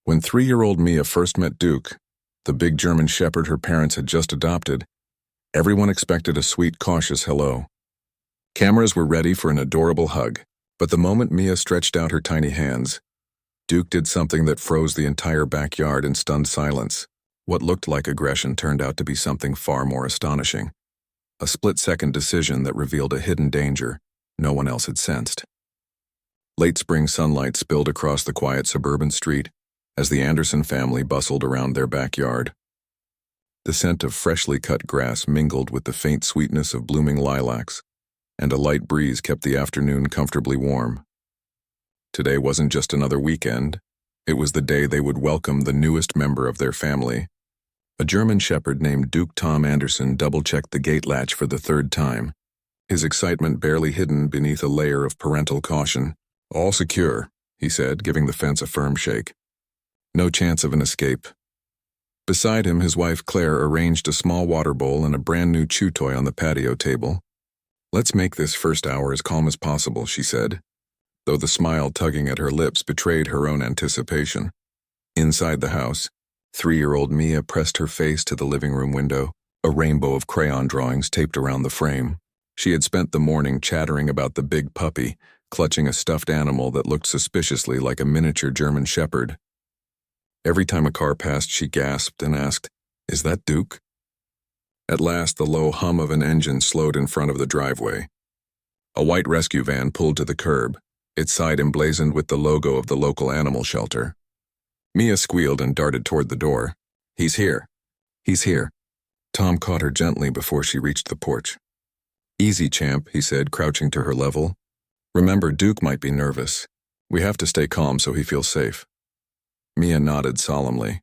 When 3-year-old Mia first met Duke, the big German shepherd her parents had just adopted, everyone expected a sweet, cautious hello. Cameras were ready for an adorable hug, but the moment Mia stretched out her tiny hands, Duke did something that froze the entire backyard in stunned silence. What looked like aggression turned out to be something far more astonishing. A split-second decision that revealed a hidden danger no one else had sensed. Late spring sunlight spilled across the quiet suburban street as the Anderson family bustled around their backyard. The scent of freshly cut grass mingled with the faint sweetness of blooming lilacs, and a light breeze kept the afternoon comfortably warm. Today wasn't just another weekend, it was the day they would welcome the newest member of their family. A German shepherd named Duke Tom Anderson double-checked the gate latch for the third time, his excitement barely hidden beneath a layer of parental caution. "All secure," he said, giving the fence a firm shake. No chance of an escape. Beside him, his wife Claire arranged a small water bowl and a brand-new chew toy on the patio table. "Let's make this first hour as calm as possible," she said, though the smile tugging at her lips betrayed her own anticipation. Inside the house, 3-year-old Mia pressed her face to the living room window, a rainbow of crayon drawings taped around the frame. She had spent the morning chattering about the big puppy, clutching a stuffed animal that looked suspiciously like a miniature German shepherd. Every time a car passed, she gasped and asked, "Is that Duke?" At last, the low hum of an engine slowed in front of the driveway. A white rescue van pulled to the curb, its side emblazoned with the logo of the local animal shelter. Mia squealed and darted toward the door. "He's here. He's here." Tom caught her gently before she reached the porch. "Easy, champ," he said, crouching to her level. "Remember, Duke might be nervous. We have to stay calm so he feels safe." Mia nodded solemnly,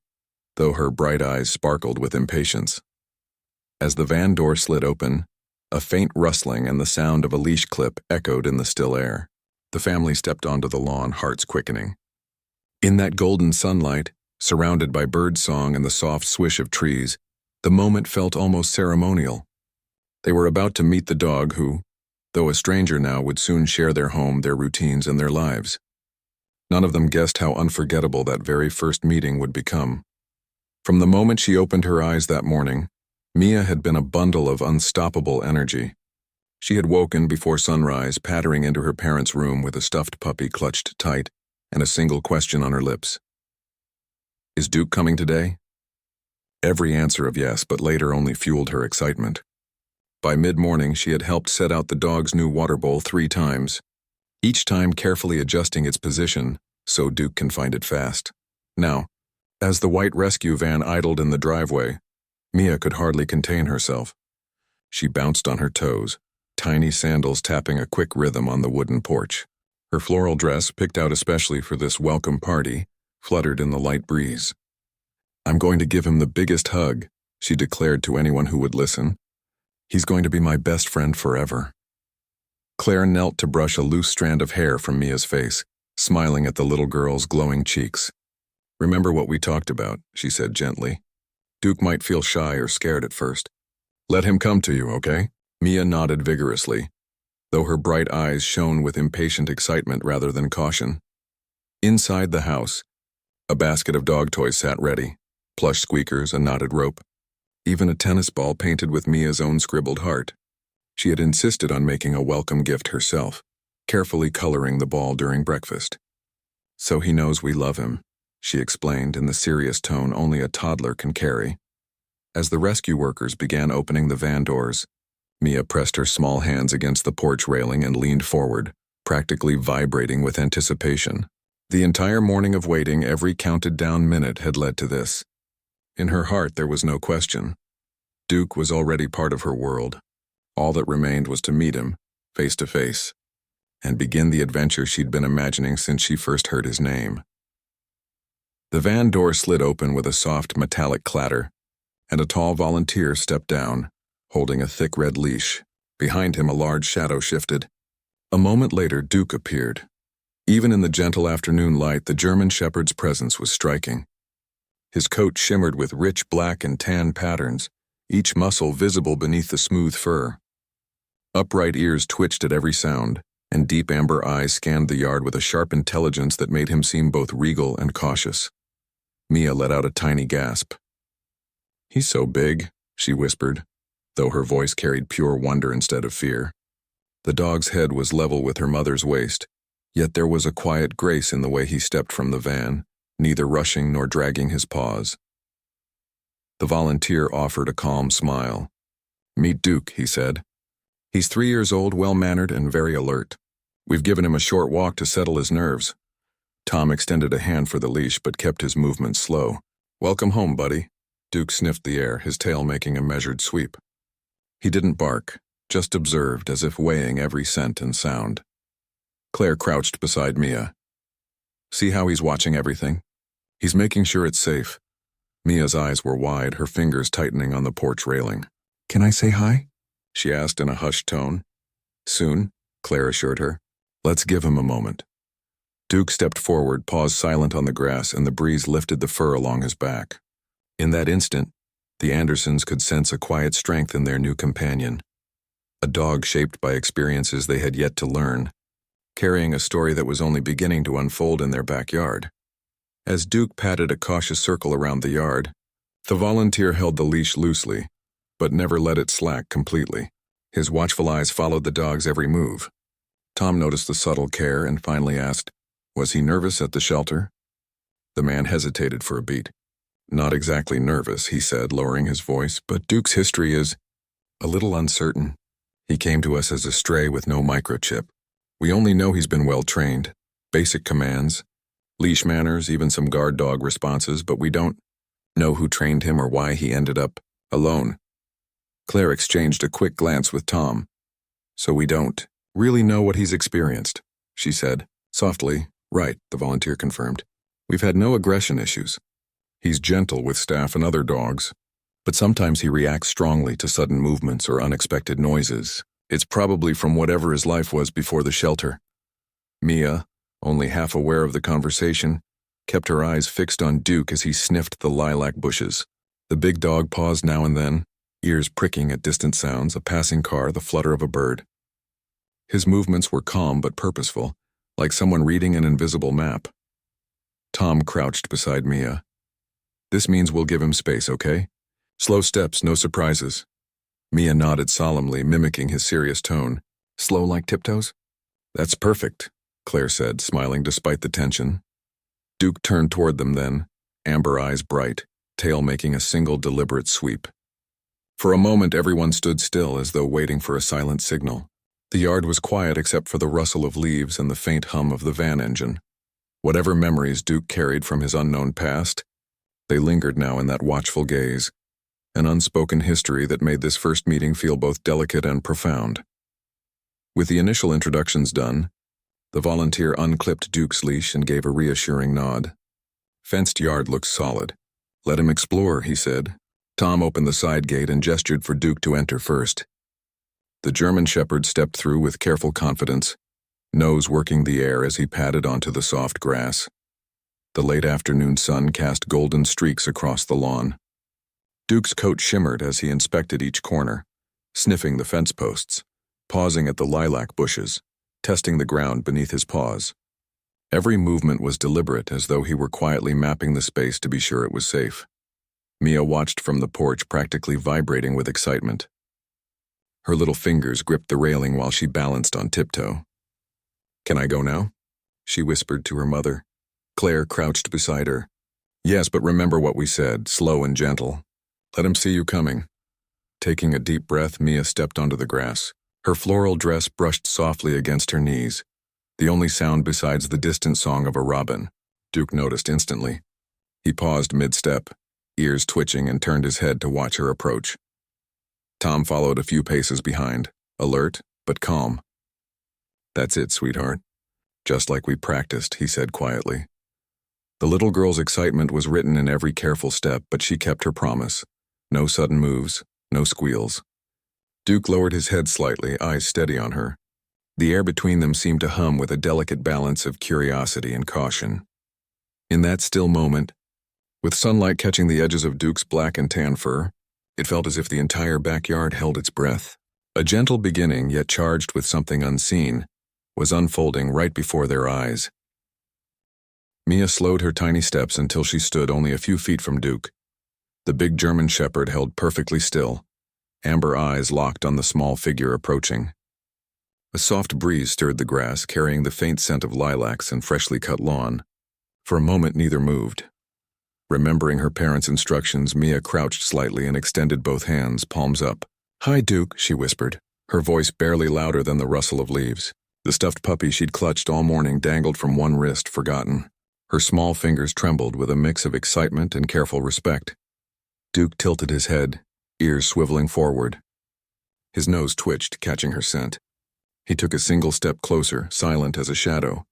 though her bright eyes sparkled with impatience. As the van door slid open, a faint rustling and the sound of a leash clip echoed in the still air. The family stepped onto the lawn, hearts quickening. In that golden sunlight, surrounded by bird song and the soft swish of trees, the moment felt almost ceremonial. They were about to meet the dog who, though a stranger now, would soon share their home, their routines, and their lives. None of them guessed how unforgettable that very first meeting would become. From the moment she opened her eyes that morning, Mia had been a bundle of unstoppable energy. She had woken before sunrise, pattering into her parents' room with a stuffed puppy clutched tight and a single question on her lips. "Is Duke coming today?" Every answer of yes, but later only fueled her excitement. By mid-morning, she had helped set out the dog's new water bowl 3 times, each time carefully adjusting its position so Duke can find it fast. Now, as the white rescue van idled in the driveway, Mia could hardly contain herself. She bounced on her toes, tiny sandals tapping a quick rhythm on the wooden porch. Her floral dress, picked out especially for this welcome party, fluttered in the light breeze. "I'm going to give him the biggest hug," she declared to anyone who would listen. "He's going to be my best friend forever." Claire knelt to brush a loose strand of hair from Mia's face, smiling at the little girl's glowing cheeks. "Remember what we talked about," she said gently. "Duke might feel shy or scared at first. Let him come to you, okay?" Mia nodded vigorously, though her bright eyes shone with impatient excitement rather than caution. Inside the house, a basket of dog toys sat ready, plush squeakers, a knotted rope, even a tennis ball painted with Mia's own scribbled heart. She had insisted on making a welcome gift herself, carefully coloring the ball during breakfast. "So he knows we love him," she explained in the serious tone only a toddler can carry. As the rescue workers began opening the van doors, Mia pressed her small hands against the porch railing and leaned forward, practically vibrating with anticipation. The entire morning of waiting, every counted-down minute had led to this. In her heart, there was no question. Duke was already part of her world. All that remained was to meet him, face to face, and begin the adventure she'd been imagining since she first heard his name. The van door slid open with a soft metallic clatter, and a tall volunteer stepped down, holding a thick red leash. Behind him, a large shadow shifted. A moment later, Duke appeared. Even in the gentle afternoon light, the German shepherd's presence was striking. His coat shimmered with rich black and tan patterns, each muscle visible beneath the smooth fur. Upright ears twitched at every sound, and deep amber eyes scanned the yard with a sharp intelligence that made him seem both regal and cautious. Mia let out a tiny gasp. "He's so big," she whispered, though her voice carried pure wonder instead of fear. The dog's head was level with her mother's waist, yet there was a quiet grace in the way he stepped from the van, neither rushing nor dragging his paws. The volunteer offered a calm smile. "Meet Duke," he said. "He's 3 years old, well-mannered, and very alert. We've given him a short walk to settle his nerves." Tom extended a hand for the leash but kept his movements slow. "Welcome home, buddy." Duke sniffed the air, his tail making a measured sweep. He didn't bark, just observed as if weighing every scent and sound. Claire crouched beside Mia. "See how he's watching everything? He's making sure it's safe." Mia's eyes were wide, her fingers tightening on the porch railing. "Can I say hi?" she asked in a hushed tone. "Soon," Claire assured her. "Let's give him a moment." Duke stepped forward, paused silent on the grass, and the breeze lifted the fur along his back. In that instant, the Andersons could sense a quiet strength in their new companion. A dog shaped by experiences they had yet to learn, carrying a story that was only beginning to unfold in their backyard. As Duke patted a cautious circle around the yard, the volunteer held the leash loosely, but never let it slack completely. His watchful eyes followed the dog's every move. Tom noticed the subtle care and finally asked, "Was he nervous at the shelter?" The man hesitated for a beat. "Not exactly nervous," he said, lowering his voice, "but Duke's history is a little uncertain. He came to us as a stray with no microchip. We only know he's been well trained, basic commands, leash manners, even some guard dog responses, but we don't know who trained him or why he ended up alone." Claire exchanged a quick glance with Tom. "So we don't really know what he's experienced," she said, softly. "Right," the volunteer confirmed. "We've had no aggression issues. He's gentle with staff and other dogs, but sometimes he reacts strongly to sudden movements or unexpected noises. It's probably from whatever his life was before the shelter." Mia, only half aware of the conversation, kept her eyes fixed on Duke as he sniffed the lilac bushes. The big dog paused now and then, ears pricking at distant sounds, a passing car, the flutter of a bird. His movements were calm but purposeful, like someone reading an invisible map. Tom crouched beside Mia. "This means we'll give him space, okay? Slow steps, no surprises." Mia nodded solemnly, mimicking his serious tone. "Slow like tiptoes?" "That's perfect," Claire said, smiling despite the tension. Duke turned toward them then, amber eyes bright, tail making a single deliberate sweep. For a moment everyone stood still as though waiting for a silent signal. The yard was quiet except for the rustle of leaves and the faint hum of the van engine. Whatever memories Duke carried from his unknown past, they lingered now in that watchful gaze, an unspoken history that made this first meeting feel both delicate and profound. With the initial introductions done, the volunteer unclipped Duke's leash and gave a reassuring nod. "Fenced yard looks solid. Let him explore," he said. Tom opened the side gate and gestured for Duke to enter first. The German Shepherd stepped through with careful confidence, nose working the air as he padded onto the soft grass. The late afternoon sun cast golden streaks across the lawn. Duke's coat shimmered as he inspected each corner, sniffing the fence posts, pausing at the lilac bushes, testing the ground beneath his paws. Every movement was deliberate, as though he were quietly mapping the space to be sure it was safe. Mia watched from the porch, practically vibrating with excitement. Her little fingers gripped the railing while she balanced on tiptoe. "Can I go now?" she whispered to her mother. Claire crouched beside her. "Yes, but remember what we said, slow and gentle. Let him see you coming." Taking a deep breath, Mia stepped onto the grass. Her floral dress brushed softly against her knees, the only sound besides the distant song of a robin. Duke noticed instantly. He paused mid-step, ears twitching, and turned his head to watch her approach. Tom followed a few paces behind, alert but calm. "That's it, sweetheart. Just like we practiced," he said quietly. The little girl's excitement was written in every careful step, but she kept her promise. No sudden moves, no squeals. Duke lowered his head slightly, eyes steady on her. The air between them seemed to hum with a delicate balance of curiosity and caution. In that still moment, with sunlight catching the edges of Duke's black and tan fur, it felt as if the entire backyard held its breath. A gentle beginning, yet charged with something unseen, was unfolding right before their eyes. Mia slowed her tiny steps until she stood only a few feet from Duke. The big German shepherd held perfectly still, amber eyes locked on the small figure approaching. A soft breeze stirred the grass, carrying the faint scent of lilacs and freshly cut lawn. For a moment neither moved. Remembering her parents' instructions, Mia crouched slightly and extended both hands, palms up. "Hi, Duke," she whispered, her voice barely louder than the rustle of leaves. The stuffed puppy she'd clutched all morning dangled from one wrist, forgotten. Her small fingers trembled with a mix of excitement and careful respect. Duke tilted his head, ears swiveling forward. His nose twitched, catching her scent. He took a single step closer, silent as a shadow.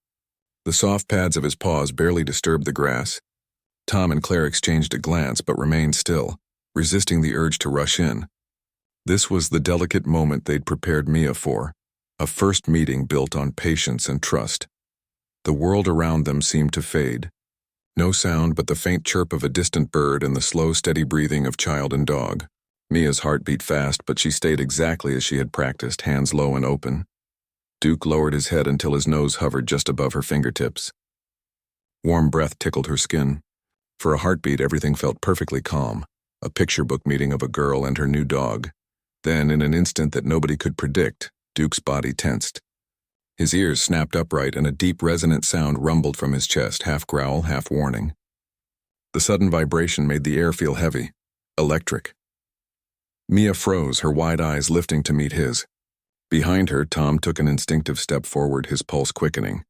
The soft pads of his paws barely disturbed the grass. Tom and Claire exchanged a glance but remained still, resisting the urge to rush in. This was the delicate moment they'd prepared Mia for, a first meeting built on patience and trust. The world around them seemed to fade. No sound but the faint chirp of a distant bird and the slow, steady breathing of child and dog. Mia's heart beat fast, but she stayed exactly as she had practiced, hands low and open. Duke lowered his head until his nose hovered just above her fingertips. Warm breath tickled her skin. For a heartbeat, everything felt perfectly calm, a picture book meeting of a girl and her new dog. Then, in an instant that nobody could predict, Duke's body tensed. His ears snapped upright and a deep, resonant sound rumbled from his chest, half growl, half warning. The sudden vibration made the air feel heavy, electric. Mia froze, her wide eyes lifting to meet his. Behind her, Tom took an instinctive step forward, his pulse quickening.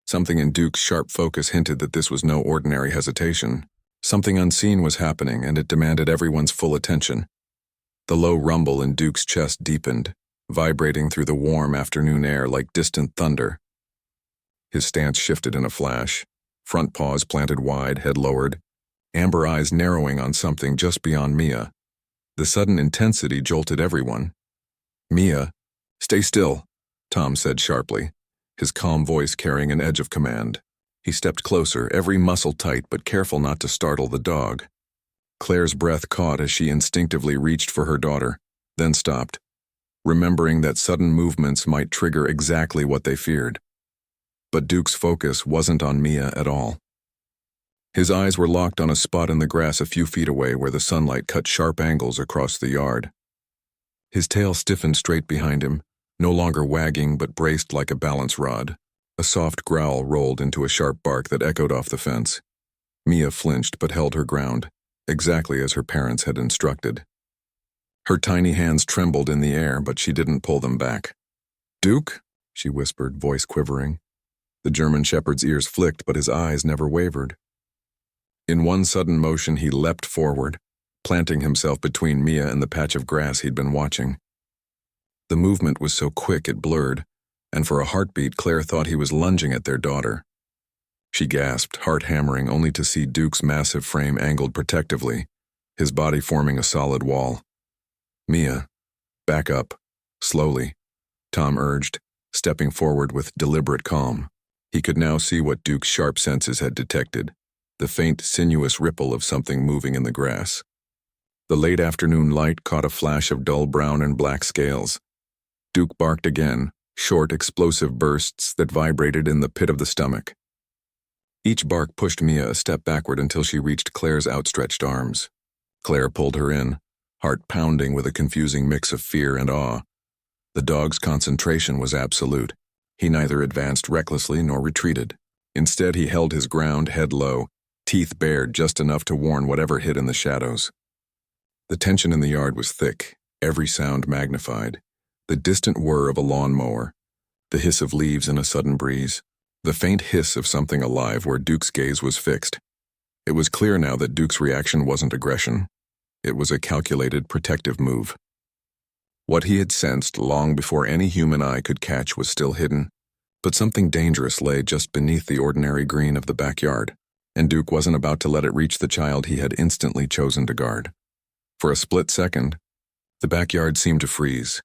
Something in Duke's sharp focus hinted that this was no ordinary hesitation. Something unseen was happening, and it demanded everyone's full attention. The low rumble in Duke's chest deepened, vibrating through the warm afternoon air like distant thunder. His stance shifted in a flash, front paws planted wide, head lowered, amber eyes narrowing on something just beyond Mia. The sudden intensity jolted everyone. "Mia, stay still," Tom said sharply, his calm voice carrying an edge of command. He stepped closer, every muscle tight but careful not to startle the dog. Claire's breath caught as she instinctively reached for her daughter, then stopped, remembering that sudden movements might trigger exactly what they feared. But Duke's focus wasn't on Mia at all. His eyes were locked on a spot in the grass a few feet away where the sunlight cut sharp angles across the yard. His tail stiffened straight behind him, no longer wagging but braced like a balance rod. A soft growl rolled into a sharp bark that echoed off the fence. Mia flinched but held her ground, exactly as her parents had instructed. Her tiny hands trembled in the air, but she didn't pull them back. "Duke?" she whispered, voice quivering. The German shepherd's ears flicked, but his eyes never wavered. In one sudden motion, he leapt forward, planting himself between Mia and the patch of grass he'd been watching. The movement was so quick it blurred, and for a heartbeat, Claire thought he was lunging at their daughter. She gasped, heart hammering, only to see Duke's massive frame angled protectively, his body forming a solid wall. "Mia, back up, slowly," Tom urged, stepping forward with deliberate calm. He could now see what Duke's sharp senses had detected, the faint, sinuous ripple of something moving in the grass. The late afternoon light caught a flash of dull brown and black scales. Duke barked again, short, explosive bursts that vibrated in the pit of the stomach. Each bark pushed Mia a step backward until she reached Claire's outstretched arms. Claire pulled her in, heart pounding with a confusing mix of fear and awe. The dog's concentration was absolute. He neither advanced recklessly nor retreated. Instead, he held his ground, head low, teeth bared just enough to warn whatever hid in the shadows. The tension in the yard was thick, every sound magnified. The distant whir of a lawnmower, the hiss of leaves in a sudden breeze, the faint hiss of something alive where Duke's gaze was fixed. It was clear now that Duke's reaction wasn't aggression. It was a calculated, protective move. What he had sensed long before any human eye could catch was still hidden, but something dangerous lay just beneath the ordinary green of the backyard, and Duke wasn't about to let it reach the child he had instantly chosen to guard. For a split second, the backyard seemed to freeze.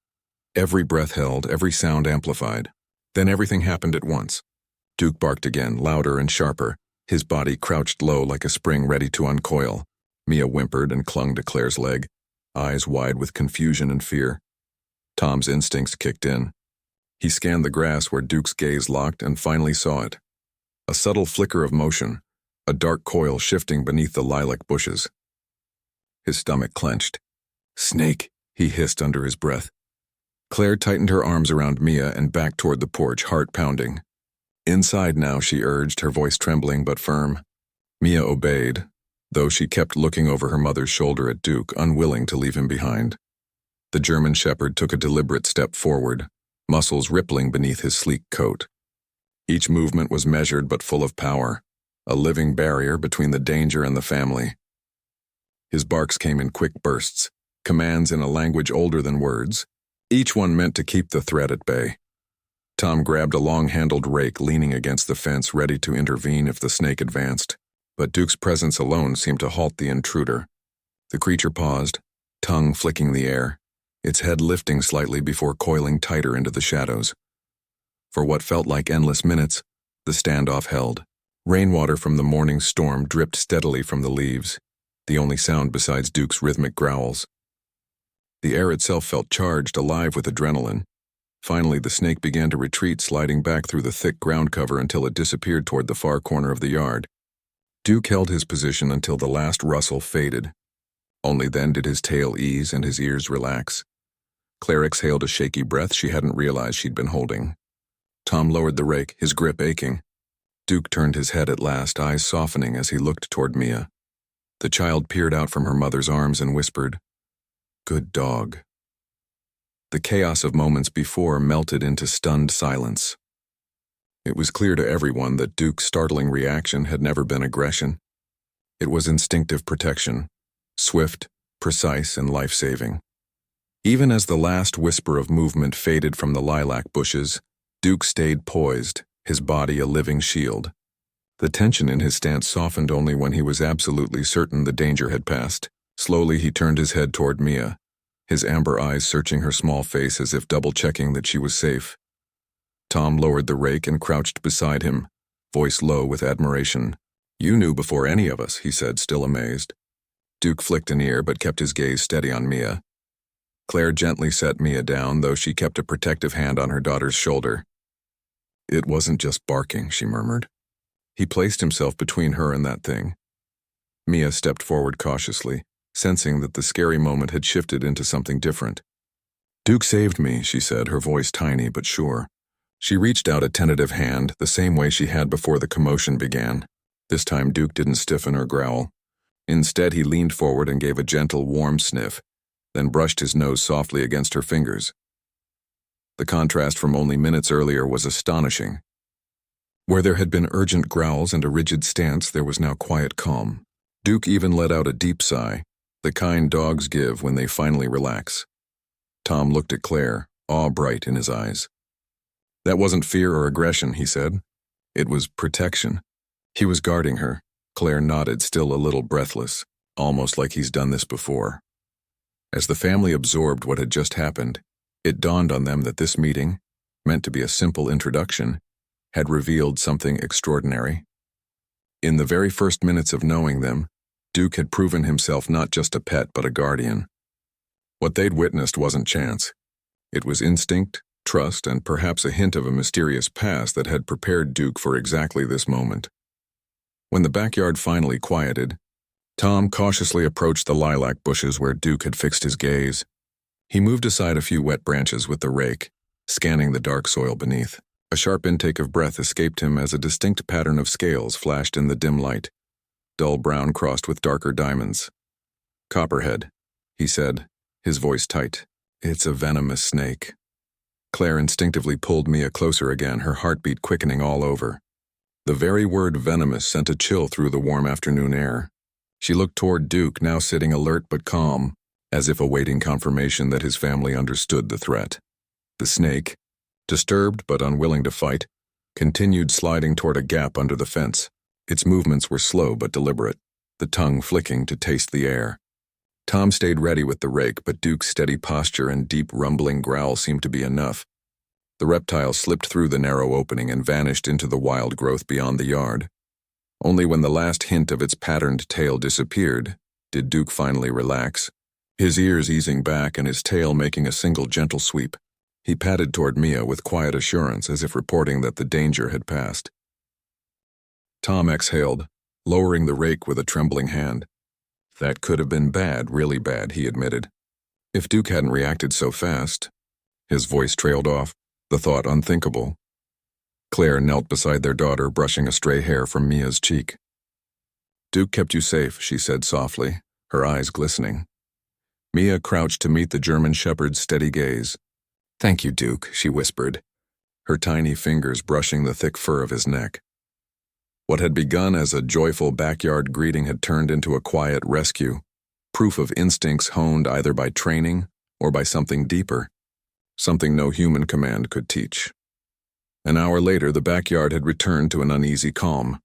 Every breath held, every sound amplified. Then everything happened at once. Duke barked again, louder and sharper, his body crouched low like a spring ready to uncoil. Mia whimpered and clung to Claire's leg, eyes wide with confusion and fear. Tom's instincts kicked in. He scanned the grass where Duke's gaze locked and finally saw it. A subtle flicker of motion, a dark coil shifting beneath the lilac bushes. His stomach clenched. "Snake," he hissed under his breath. Claire tightened her arms around Mia and backed toward the porch, heart pounding. "Inside now," she urged, her voice trembling but firm. Mia obeyed, though she kept looking over her mother's shoulder at Duke, unwilling to leave him behind. The German shepherd took a deliberate step forward, muscles rippling beneath his sleek coat. Each movement was measured but full of power, a living barrier between the danger and the family. His barks came in quick bursts, commands in a language older than words, each one meant to keep the threat at bay. Tom grabbed a long-handled rake, leaning against the fence, ready to intervene if the snake advanced. But Duke's presence alone seemed to halt the intruder. The creature paused, tongue flicking the air, its head lifting slightly before coiling tighter into the shadows. For what felt like endless minutes, the standoff held. Rainwater from the morning storm dripped steadily from the leaves, the only sound besides Duke's rhythmic growls. The air itself felt charged, alive with adrenaline. Finally, the snake began to retreat, sliding back through the thick ground cover until it disappeared toward the far corner of the yard. Duke held his position until the last rustle faded. Only then did his tail ease and his ears relax. Claire exhaled a shaky breath she hadn't realized she'd been holding. Tom lowered the rake, his grip aching. Duke turned his head at last, eyes softening as he looked toward Mia. The child peered out from her mother's arms and whispered, "Good dog." The chaos of moments before melted into stunned silence. It was clear to everyone that Duke's startling reaction had never been aggression. It was instinctive protection, swift, precise, and life-saving. Even as the last whisper of movement faded from the lilac bushes, Duke stayed poised, his body a living shield. The tension in his stance softened only when he was absolutely certain the danger had passed. Slowly he turned his head toward Mia, his amber eyes searching her small face as if double-checking that she was safe. Tom lowered the rake and crouched beside him, voice low with admiration. "You knew before any of us," he said, still amazed. Duke flicked an ear but kept his gaze steady on Mia. Claire gently set Mia down, though she kept a protective hand on her daughter's shoulder. "It wasn't just barking," she murmured. He placed himself between her and that thing. Mia stepped forward cautiously, sensing that the scary moment had shifted into something different. "Duke saved me," she said, her voice tiny but sure. She reached out a tentative hand, the same way she had before the commotion began. This time Duke didn't stiffen or growl. Instead, he leaned forward and gave a gentle, warm sniff, then brushed his nose softly against her fingers. The contrast from only minutes earlier was astonishing. Where there had been urgent growls and a rigid stance, there was now quiet calm. Duke even let out a deep sigh, the kind dogs give when they finally relax. Tom looked at Claire, awe bright in his eyes. "That wasn't fear or aggression," he said. "It was protection." He was guarding her. Claire nodded, still a little breathless, almost like he's done this before. As the family absorbed what had just happened, it dawned on them that this meeting, meant to be a simple introduction, had revealed something extraordinary. In the very first minutes of knowing them, Duke had proven himself not just a pet but a guardian. What they'd witnessed wasn't chance. It was instinct, trust, and perhaps a hint of a mysterious past that had prepared Duke for exactly this moment. When the backyard finally quieted, Tom cautiously approached the lilac bushes where Duke had fixed his gaze. He moved aside a few wet branches with the rake, scanning the dark soil beneath. A sharp intake of breath escaped him as a distinct pattern of scales flashed in the dim light, dull brown crossed with darker diamonds. "Copperhead," he said, his voice tight. "It's a venomous snake." Claire instinctively pulled Mia closer again, her heartbeat quickening all over. The very word venomous sent a chill through the warm afternoon air. She looked toward Duke, now sitting alert but calm, as if awaiting confirmation that his family understood the threat. The snake, disturbed but unwilling to fight, continued sliding toward a gap under the fence. Its movements were slow but deliberate, the tongue flicking to taste the air. Tom stayed ready with the rake, but Duke's steady posture and deep rumbling growl seemed to be enough. The reptile slipped through the narrow opening and vanished into the wild growth beyond the yard. Only when the last hint of its patterned tail disappeared did Duke finally relax, his ears easing back and his tail making a single gentle sweep. He padded toward Mia with quiet assurance, as if reporting that the danger had passed. Tom exhaled, lowering the rake with a trembling hand. That could have been bad, really bad, he admitted. If Duke hadn't reacted so fast. His voice trailed off, the thought unthinkable. Claire knelt beside their daughter, brushing a stray hair from Mia's cheek. Duke kept you safe, she said softly, her eyes glistening. Mia crouched to meet the German shepherd's steady gaze. Thank you, Duke, she whispered, her tiny fingers brushing the thick fur of his neck. What had begun as a joyful backyard greeting had turned into a quiet rescue, proof of instincts honed either by training or by something deeper, something no human command could teach. An hour later, the backyard had returned to an uneasy calm.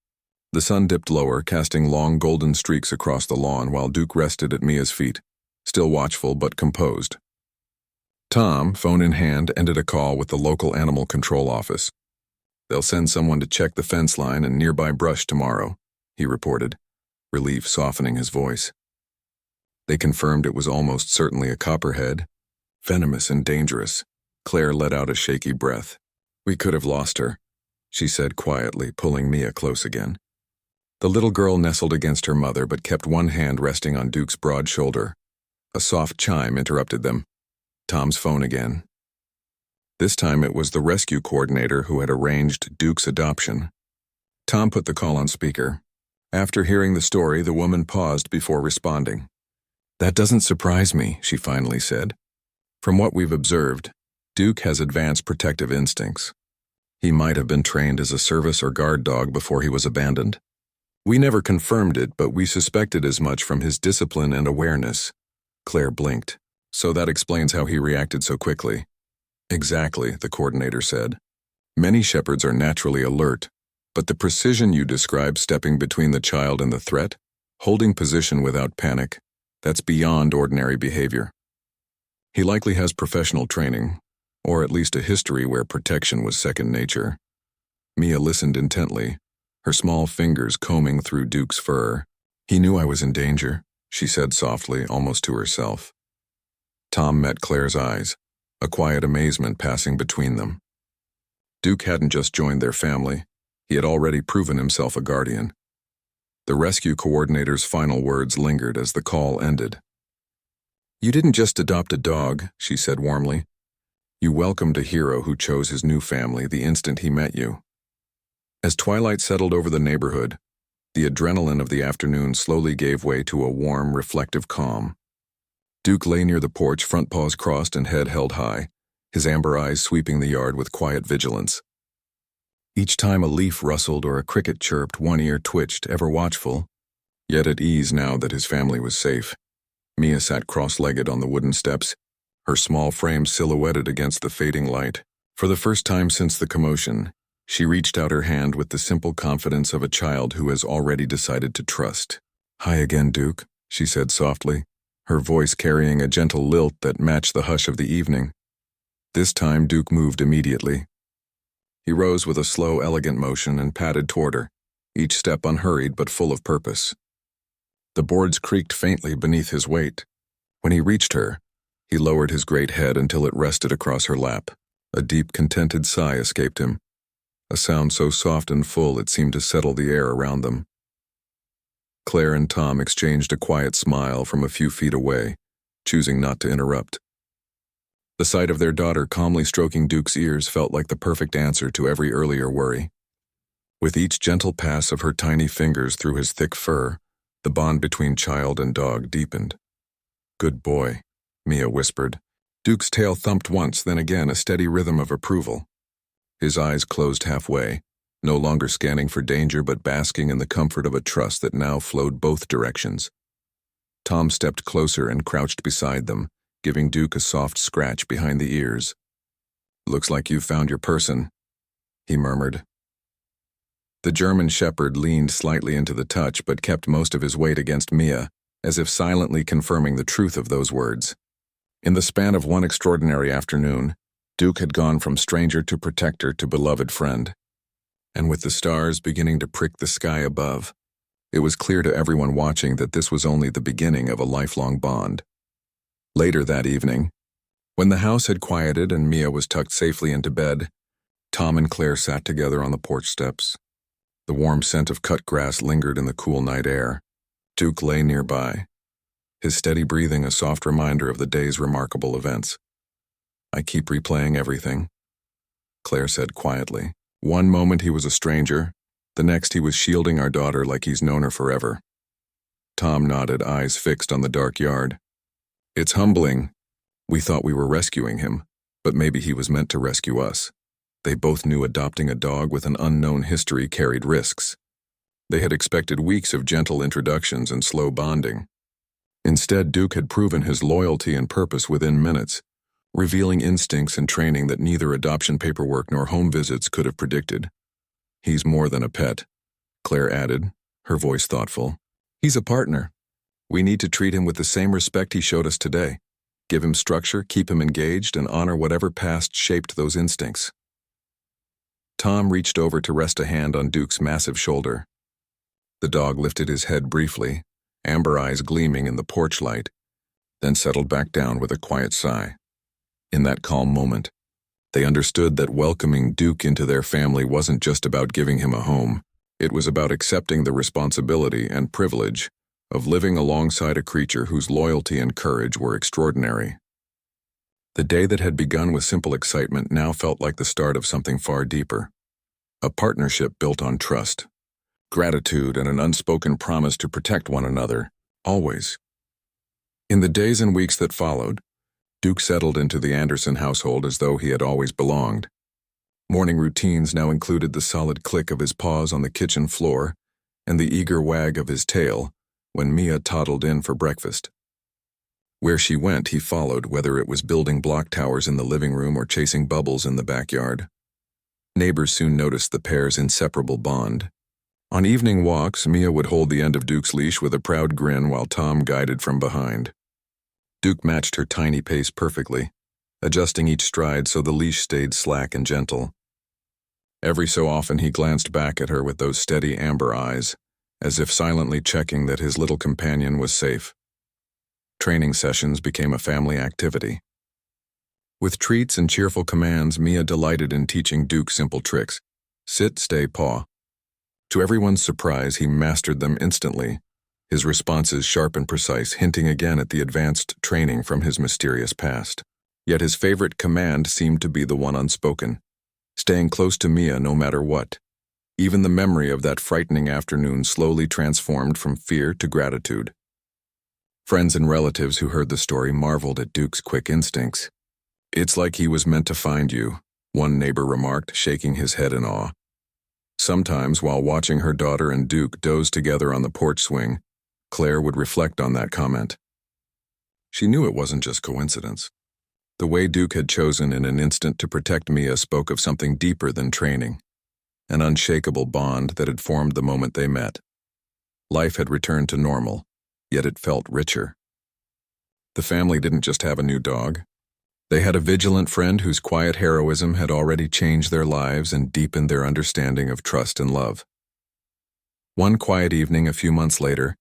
The sun dipped lower, casting long golden streaks across the lawn while Duke rested at Mia's feet, still watchful but composed. Tom, phone in hand, ended a call with the local animal control office. They'll send someone to check the fence line and nearby brush tomorrow, he reported, relief softening his voice. They confirmed it was almost certainly a copperhead, venomous and dangerous. Claire let out a shaky breath. We could have lost her, she said quietly, pulling Mia close again. The little girl nestled against her mother but kept one hand resting on Duke's broad shoulder. A soft chime interrupted them. Tom's phone again. This time it was the rescue coordinator who had arranged Duke's adoption. Tom put the call on speaker. After hearing the story, the woman paused before responding. That doesn't surprise me, she finally said. From what we've observed, Duke has advanced protective instincts. He might have been trained as a service or guard dog before he was abandoned. We never confirmed it, but we suspected as much from his discipline and awareness. Claire blinked. So that explains how he reacted so quickly. Exactly, the coordinator said. Many shepherds are naturally alert, but the precision you describe stepping between the child and the threat, holding position without panic, that's beyond ordinary behavior. He likely has professional training, or at least a history where protection was second nature. Mia listened intently, her small fingers combing through Duke's fur. He knew I was in danger, she said softly, almost to herself. Tom met Claire's eyes, a quiet amazement passing between them. Duke hadn't just joined their family, he had already proven himself a guardian. The rescue coordinator's final words lingered as the call ended. You didn't just adopt a dog, she said warmly. You welcomed a hero who chose his new family the instant he met you. As twilight settled over the neighborhood, the adrenaline of the afternoon slowly gave way to a warm, reflective calm. Duke lay near the porch, front paws crossed and head held high, his amber eyes sweeping the yard with quiet vigilance. Each time a leaf rustled or a cricket chirped, one ear twitched, ever watchful, yet at ease now that his family was safe. Mia sat cross-legged on the wooden steps, her small frame silhouetted against the fading light. For the first time since the commotion, she reached out her hand with the simple confidence of a child who has already decided to trust. Hi again, Duke, she said softly, her voice carrying a gentle lilt that matched the hush of the evening. This time Duke moved immediately. He rose with a slow, elegant motion and padded toward her, each step unhurried but full of purpose. The boards creaked faintly beneath his weight. When he reached her, he lowered his great head until it rested across her lap. A deep, contented sigh escaped him, a sound so soft and full it seemed to settle the air around them. Claire and Tom exchanged a quiet smile from a few feet away, choosing not to interrupt. The sight of their daughter calmly stroking Duke's ears felt like the perfect answer to every earlier worry. With each gentle pass of her tiny fingers through his thick fur, the bond between child and dog deepened. Good boy, Mia whispered. Duke's tail thumped once, then again, a steady rhythm of approval. His eyes closed halfway, no longer scanning for danger but basking in the comfort of a trust that now flowed both directions. Tom stepped closer and crouched beside them, giving Duke a soft scratch behind the ears. Looks like you've found your person, he murmured. The German shepherd leaned slightly into the touch but kept most of his weight against Mia, as if silently confirming the truth of those words. In the span of one extraordinary afternoon, Duke had gone from stranger to protector to beloved friend. And with the stars beginning to prick the sky above, it was clear to everyone watching that this was only the beginning of a lifelong bond. Later that evening, when the house had quieted and Mia was tucked safely into bed, Tom and Claire sat together on the porch steps. The warm scent of cut grass lingered in the cool night air. Duke lay nearby, his steady breathing a soft reminder of the day's remarkable events. "I keep replaying everything," Claire said quietly. "One moment he was a stranger, the next he was shielding our daughter like he's known her forever." Tom nodded, eyes fixed on the dark yard. "It's humbling. We thought we were rescuing him, but maybe he was meant to rescue us." They both knew adopting a dog with an unknown history carried risks. They had expected weeks of gentle introductions and slow bonding. Instead, Duke had proven his loyalty and purpose within minutes, revealing instincts and training that neither adoption paperwork nor home visits could have predicted. "He's more than a pet," Claire added, her voice thoughtful. "He's a partner. We need to treat him with the same respect he showed us today. Give him structure, keep him engaged, and honor whatever past shaped those instincts." Tom reached over to rest a hand on Duke's massive shoulder. The dog lifted his head briefly, amber eyes gleaming in the porch light, then settled back down with a quiet sigh. In that calm moment, they understood that welcoming Duke into their family wasn't just about giving him a home. It was about accepting the responsibility and privilege of living alongside a creature whose loyalty and courage were extraordinary. The day that had begun with simple excitement now felt like the start of something far deeper. A partnership built on trust, gratitude, and an unspoken promise to protect one another, always. In the days and weeks that followed, Duke settled into the Anderson household as though he had always belonged. Morning routines now included the solid click of his paws on the kitchen floor and the eager wag of his tail when Mia toddled in for breakfast. Where she went, he followed, whether it was building block towers in the living room or chasing bubbles in the backyard. Neighbors soon noticed the pair's inseparable bond. On evening walks, Mia would hold the end of Duke's leash with a proud grin while Tom guided from behind. Duke matched her tiny pace perfectly, adjusting each stride so the leash stayed slack and gentle. Every so often he glanced back at her with those steady amber eyes, as if silently checking that his little companion was safe. Training sessions became a family activity. With treats and cheerful commands, Mia delighted in teaching Duke simple tricks. Sit, stay, paw. To everyone's surprise, he mastered them instantly, his responses sharp and precise, hinting again at the advanced training from his mysterious past. Yet his favorite command seemed to be the one unspoken, staying close to Mia no matter what. Even the memory of that frightening afternoon slowly transformed from fear to gratitude. Friends and relatives who heard the story marveled at Duke's quick instincts. "It's like he was meant to find you," one neighbor remarked, shaking his head in awe. Sometimes, while watching her daughter and Duke doze together on the porch swing, Claire would reflect on that comment. She knew it wasn't just coincidence. The way Duke had chosen in an instant to protect Mia spoke of something deeper than training, an unshakable bond that had formed the moment they met. Life had returned to normal, yet it felt richer. The family didn't just have a new dog. They had a vigilant friend whose quiet heroism had already changed their lives and deepened their understanding of trust and love. One quiet evening a few months later,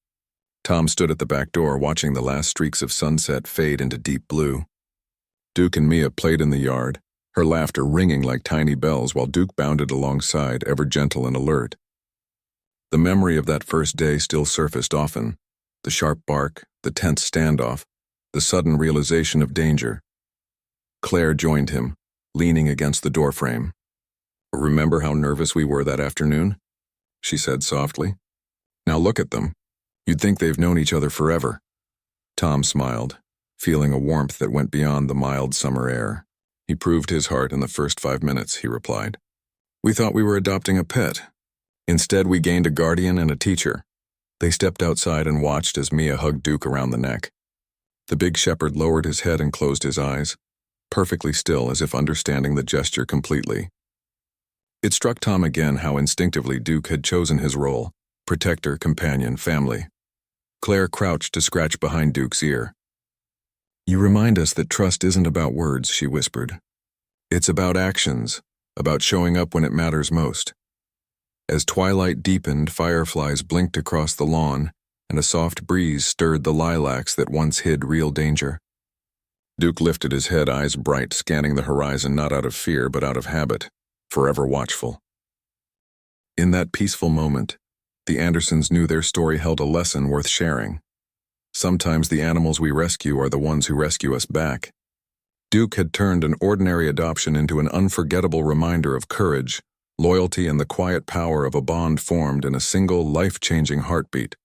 Tom stood at the back door watching the last streaks of sunset fade into deep blue. Duke and Mia played in the yard, her laughter ringing like tiny bells while Duke bounded alongside, ever gentle and alert. The memory of that first day still surfaced often, the sharp bark, the tense standoff, the sudden realization of danger. Claire joined him, leaning against the doorframe. "Remember how nervous we were that afternoon?" she said softly. "Now look at them. You'd think they've known each other forever." Tom smiled, feeling a warmth that went beyond the mild summer air. "He proved his heart in the first 5 minutes," he replied. "We thought we were adopting a pet. Instead, we gained a guardian and a teacher." They stepped outside and watched as Mia hugged Duke around the neck. The big shepherd lowered his head and closed his eyes, perfectly still as if understanding the gesture completely. It struck Tom again how instinctively Duke had chosen his role: protector, companion, family. Claire crouched to scratch behind Duke's ear. "You remind us that trust isn't about words," she whispered. "It's about actions, about showing up when it matters most." As twilight deepened, fireflies blinked across the lawn, and a soft breeze stirred the lilacs that once hid real danger. Duke lifted his head, eyes bright, scanning the horizon not out of fear but out of habit, forever watchful. In that peaceful moment, the Andersons knew their story held a lesson worth sharing. Sometimes the animals we rescue are the ones who rescue us back. Duke had turned an ordinary adoption into an unforgettable reminder of courage, loyalty, and the quiet power of a bond formed in a single life-changing heartbeat.